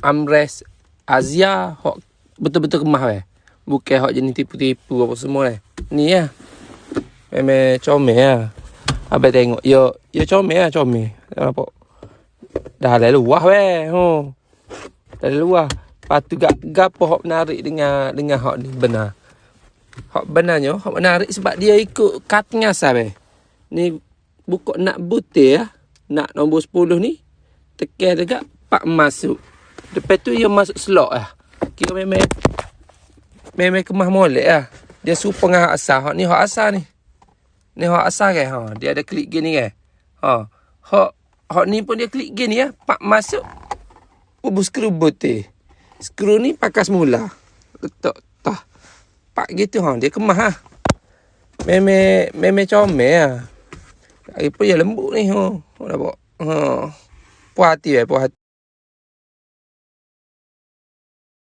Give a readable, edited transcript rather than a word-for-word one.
Armrest Asia hok betul-betul kemah weh. Bukan hok jenis tipu-tipu apa semua Ni lah. Memang comel lah. Abang tengok. Ya comel lah, comel. Nampak. Dah lalu luah weh. Dah lalu luah. Lepas tu gapo hok menarik dengan hok ni benar. Hok benarnya, hok menarik sebab dia ikut cutting asal weh. Ni buka nak butir lah. Nak nombor 10 ni. Tekan dekat pak masuk. Lepas tu dia masuk slot lah. Kira memang kemah molek lah. Dia serupa dengan hak asal. Hak ni hak asal ni. Ni hak asal kan. Dia ada klik gini kan. Hak ni pun dia klik gini ya. Pak masuk. Skru butir. Skru ni pakai semula. Letak tah. Pak gitu dia kemah lah. Memang comel lah. Lagi pun dia lembut ni. Nampak. Puas hati.